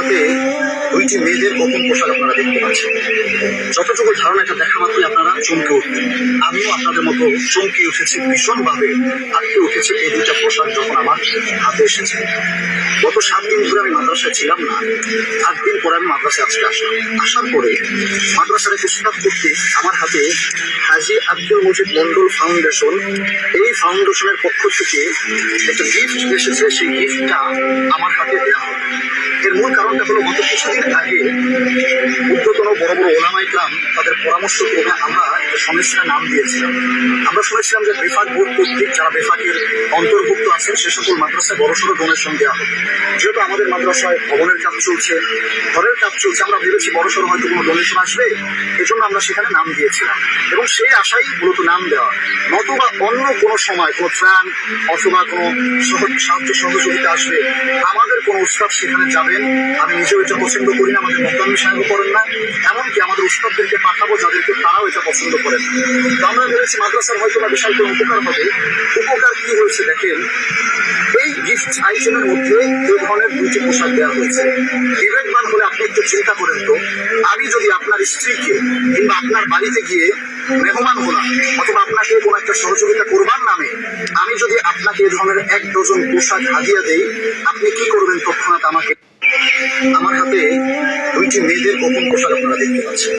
হাতে দুইটি মেয়েদের গোপন পোশাক আপনারা দেখতে পাচ্ছেন। যতটুকু ধারণা এটা দেখা মাত্রই আপনারা চমকে উঠবেন। আমিও আপনাদের মতো চমকে উঠেছি, ভীষণভাবে আটকে উঠেছে এই দুইটা পোশাক যখন আমার হাতে এসেছে। গত 7 দিন ধরে আমি মাদ্রাসায় ছিলাম না। 8 দিন পরে আমি মাদ্রাসায় আজকে আসলাম। আসার পরে মাদ্রাসার একটু স্টাফ করতে আমার হাতে হাজী আব্দুল মজিদ মন্ডল ফাউন্ডেশন, এই ফাউন্ডেশনের পক্ষ থেকে একটা গিফট এসেছে। সেই গিফটটা আমার হাতে দেওয়া হবে। এর মূল কারণটা হলো, গত কিছুদিন আগে ঊর্ধ্বতন বড় বড় ওলামা ইকরাম তাদের পরামর্শ ক্রমে আমরা একটা সংস্থার নাম দিয়েছিলাম। আমরা শুনেছিলাম যে বেফাক বোর্ড কর্তৃক যারা বেফাকের অন্তর্ভুক্ত আছেন সে সকল মাদ্রাসায় বড়সড় ডোনেশন দেওয়া হবে। যেহেতু আমাদের মাদ্রাসায় ভবনের কাজ চলছে, ঘরের কাজ চলছে, আমরা ভেবেছি বড়সড় হয়তো কোনো ডোনেশন আসবে, এজন্য আমরা সেখানে নাম দিয়েছিলাম এবং সেই আশাই মূলত নাম দেওয়া। নতুবা অন্য কোনো সময় কোনো ত্রাণ অথবা কোনো সাহায্য সহযোগিতা আসবে, আমাদের কোনো উস্তাদ সেখানে যাবেন, আমি নিজেও এটা পছন্দ করি না, আমাদের মোহতামিম সাহেব করেন না, এমনকি আমাদের উস্তাদদেরকে পাঠাবো যাদেরকে তারাও এটা পছন্দ করেন। তো আমরা ভেবেছি মাদ্রাসার হয়তো বা বিশাল কোনো উপকার হবে। উপকার কি হয়েছে দেখেন, এই গিফট আইটেমের মধ্যে এই ধরনের দুইটি পোশাক দেওয়া হয়েছে। বিবেকবান হলে আপনি একটু চিন্তা করেন তো, আমি যদি আপনার স্ত্রীকে কিংবা আপনার বাড়িতে গিয়ে মেহমান হলাম অথবা আপনাকে কোনো একটা সহযোগিতা করবার নামে আমি যদি আপনাকে এ ধরনের 1 ডজন পোশাক হাদিয়া দেই, আপনি কি করবেন তৎক্ষণাৎ আমাকে? আমার হাতে দুইটি মেয়েদের গোপন পোশাক আপনারা দেখতে পাচ্ছেন।